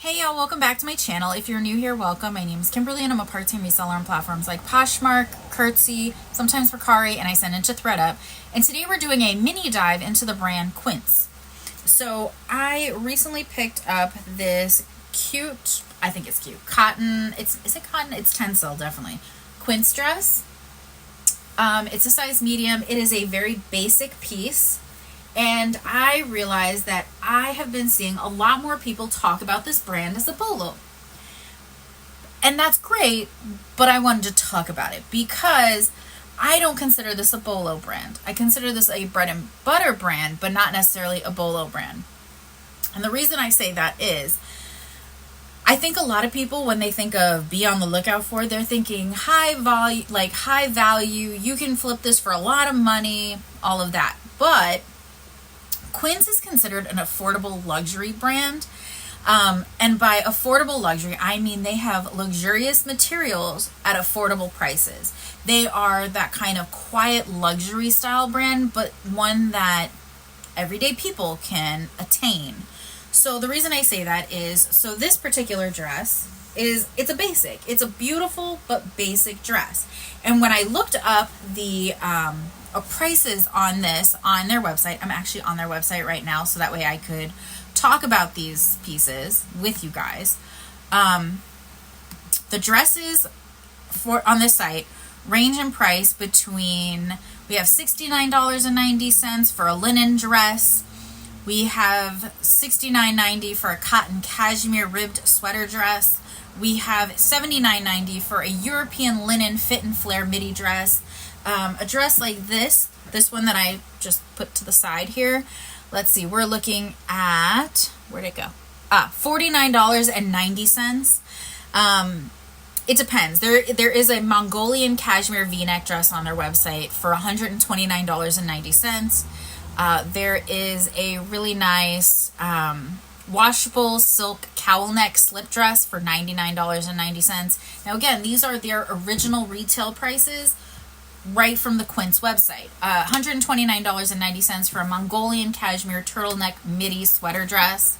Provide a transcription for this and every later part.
Hey y'all, welcome back to my channel. If you're new here, welcome. My name is Kimberly and I'm a part-time reseller on platforms like Poshmark, Curtsy, sometimes Mercari, and I send into ThreadUp. And today we're doing a mini dive into the brand Quince. So I recently picked up this cute, I think it's cute, cotton, is it cotton? It's tencel, definitely. Quince dress. It's a size medium. It is a very basic piece. And I realized that I have been seeing a lot more people talk about this brand as a bolo. And that's great, but I wanted to talk about it because I don't consider this a bolo brand. I consider this a bread and butter brand, but not necessarily a bolo brand. And the reason I say that is I think a lot of people, when they think of be on the lookout for, they're thinking high value, you can flip this for a lot of money, all of that. But Quince is considered an affordable luxury brand. And by affordable luxury, I mean they have luxurious materials at affordable prices. They are that kind of quiet luxury style brand, but one that everyday people can attain. So the reason I say that is, so this particular dress it's a basic. It's a beautiful but basic dress. And when I looked up the prices on this on their website, I'm actually on their website right now, so that way I could talk about these pieces with you guys. The dresses on this site range in price between, we have $69.90 for a linen dress. We have $69.90 for a cotton cashmere ribbed sweater dress. We have $79.90 for a European linen fit and flare midi dress. A dress like this one that I just put to the side here. Let's see, we're looking at, where'd it go? $49.90. It depends. There is a Mongolian cashmere v-neck dress on their website for $129.90. There is a really nice washable silk cowl neck slip dress for $99.90. Now again, these are their original retail prices right from the Quince website. $129.90 for a Mongolian cashmere turtleneck midi sweater dress.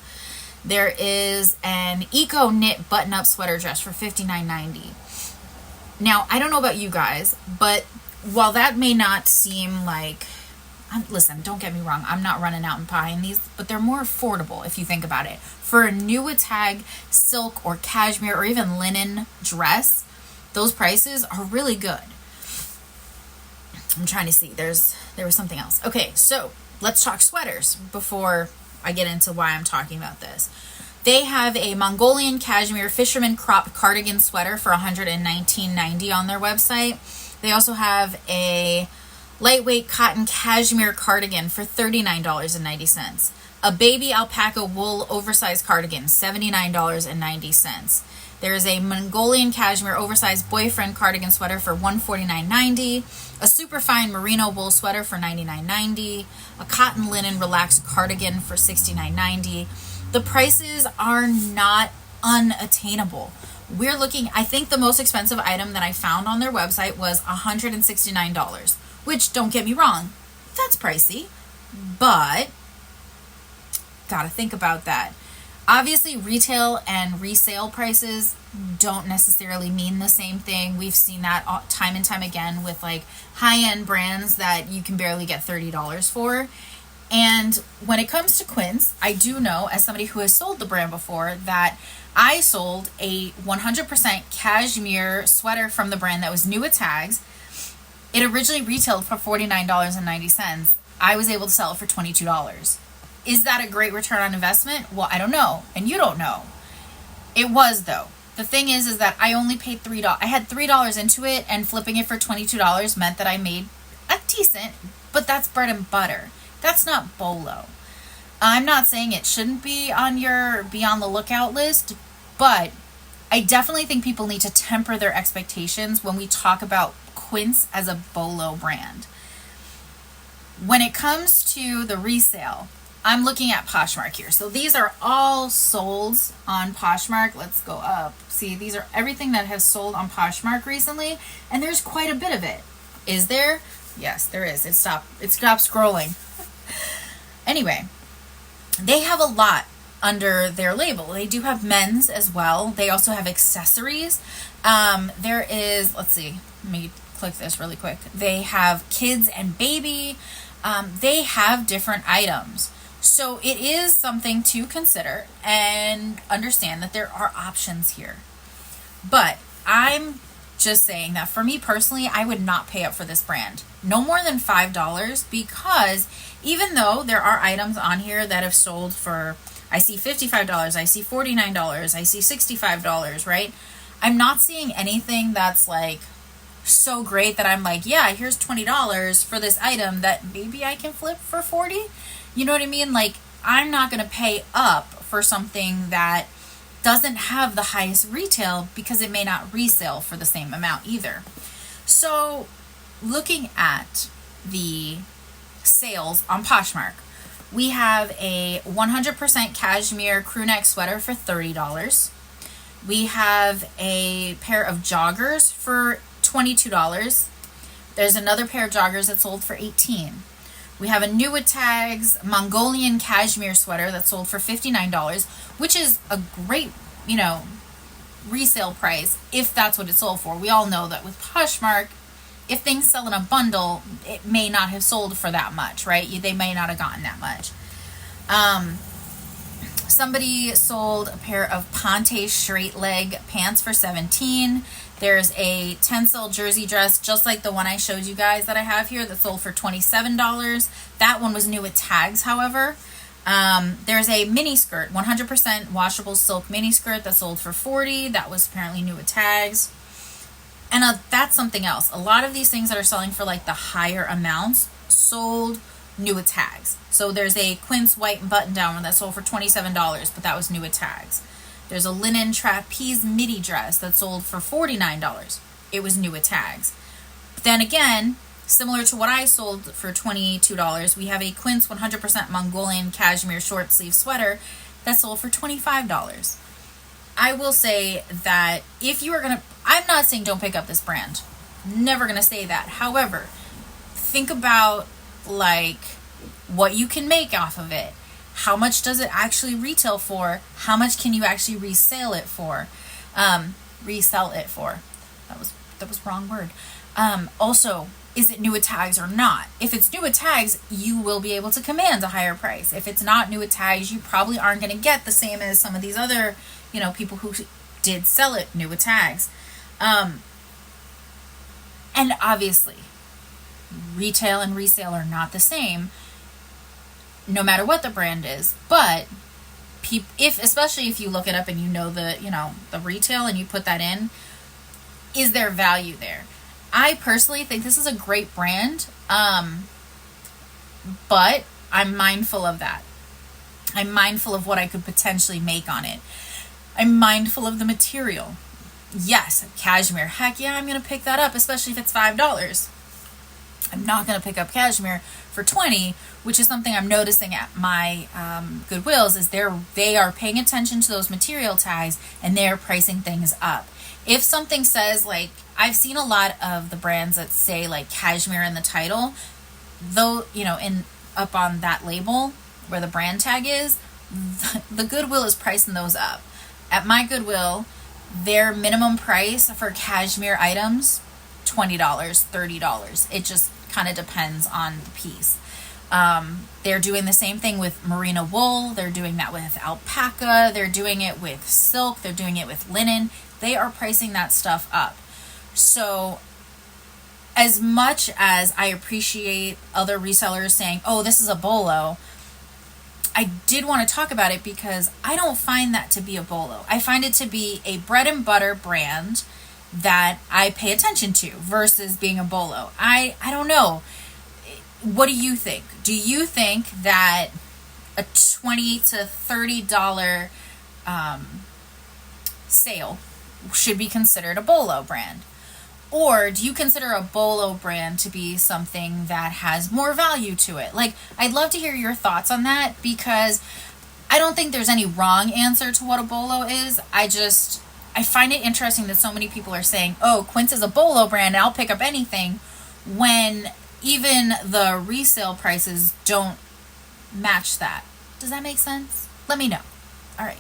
There is an eco knit button-up sweater dress for $59.90. Now, I don't know about you guys, but while that may not seem like, listen, don't get me wrong, I'm not running out and buying these, but they're more affordable if you think about it. For a new tag silk or cashmere or even linen dress, those prices are really good. I'm trying to see, there was something else. Okay, so let's talk sweaters before I get into why I'm talking about this. They have a Mongolian cashmere fisherman crop cardigan sweater for $119.90 on their website. They also have a lightweight cotton cashmere cardigan for $39.90. A baby alpaca wool oversized cardigan, $79.90. There is a Mongolian cashmere oversized boyfriend cardigan sweater for $149.90. A superfine merino wool sweater for $99.90. A cotton linen relaxed cardigan for $69.90. The prices are not unattainable. We're looking, I think the most expensive item that I found on their website was $169, which, don't get me wrong, that's pricey, but gotta think about that. Obviously, retail and resale prices don't necessarily mean the same thing. We've seen that time and time again with like high-end brands that you can barely get $30 for. And when it comes to Quince, I do know, as somebody who has sold the brand before, that I sold a 100% cashmere sweater from the brand that was new at tags. It originally retailed for $49.90. I was able to sell it for $22. Is that a great return on investment? Well, I don't know, and you don't know. It was, though. The thing is that I only paid $3. I had $3 into it, and flipping it for $22 meant that I made a decent, but that's bread and butter. That's not bolo. I'm not saying it shouldn't be on your be on the lookout list, but I definitely think people need to temper their expectations when we talk about Quince as a bolo brand. When it comes to the resale, I'm looking at Poshmark here. So these are all sold on Poshmark. Let's go up. See, these are everything that has sold on Poshmark recently, and there's quite a bit of it. Is there? Yes, there is. It stopped scrolling. Anyway, they have a lot under their label. They do have men's as well. They also have accessories. There is, let's see, let me click this really quick. They have kids and baby. They have different items. So it is something to consider and understand that there are options here. But I'm just saying that for me personally, I would not pay up for this brand. No more than $5, because even though there are items on here that have sold for, I see $55, I see $49, I see $65, right? I'm not seeing anything that's like so great that I'm like, yeah, here's $20 for this item that maybe I can flip for $40. You know what I mean? Like, I'm not going to pay up for something that doesn't have the highest retail because it may not resell for the same amount either. So looking at the sales on Poshmark, we have a 100% cashmere crew neck sweater for $30. We have a pair of joggers for $22. There's another pair of joggers that sold for $18. We have a new with tags Mongolian cashmere sweater that sold for $59, which is a great, resale price if that's what it sold for. We all know that with Poshmark, if things sell in a bundle, it may not have sold for that much, right? They may not have gotten that much. Somebody sold a pair of Ponte straight leg pants for $17. There's a tencel jersey dress, just like the one I showed you guys that I have here, that sold for $27. That one was new with tags, however. There's a mini skirt, 100% washable silk mini skirt that sold for $40. That was apparently new with tags. And that's something else. A lot of these things that are selling for like the higher amounts sold new with tags. So there's a Quince white button down one that sold for $27, but that was new with tags. There's a linen trapeze midi dress that sold for $49. It was new with tags. But then again, similar to what I sold for $22, we have a Quince 100% Mongolian cashmere short sleeve sweater that sold for $25. I will say that if you are going to, I'm not saying don't pick up this brand. Never going to say that. However, think about like what you can make off of it. How much does it actually retail for? How much can you actually resell it for? Resell it for. That was wrong word. Also, is it new with tags or not? If it's new with tags, you will be able to command a higher price. If it's not new with tags, you probably aren't going to get the same as some of these other, people who did sell it new with tags. And obviously, retail and resale are not the same, no matter what the brand is. But especially if you look it up and the retail and you put that in, is there value there? I personally think this is a great brand, but I'm mindful of that. I'm mindful of what I could potentially make on it. I'm mindful of the material. Yes, cashmere. Heck yeah, I'm going to pick that up, especially if it's $5. I'm not going to pick up cashmere for $20, which is something I'm noticing at my Goodwills, is they are paying attention to those material tags and they're pricing things up. If something says, like, I've seen a lot of the brands that say like cashmere in the title, though, up on that label where the brand tag is, the Goodwill is pricing those up. At my Goodwill, their minimum price for cashmere items, $20, $30. It just kind of depends on the piece. They're doing the same thing with merino wool. They're doing that with alpaca. They're doing it with silk. They're doing it with linen. They are pricing that stuff up. So as much as I appreciate other resellers saying, oh, this is a bolo, I did want to talk about it because I don't find that to be a bolo. I find it to be a bread and butter brand that I pay attention to versus being a bolo. I don't know. What do you think? Do you think that a $20 to $30 sale should be considered a bolo brand? Or do you consider a bolo brand to be something that has more value to it? Like, I'd love to hear your thoughts on that, because I don't think there's any wrong answer to what a bolo is. I find it interesting that so many people are saying, oh, Quince is a bolo brand, I'll pick up anything, when even the resale prices don't match that. Does that make sense? Let me know. All right.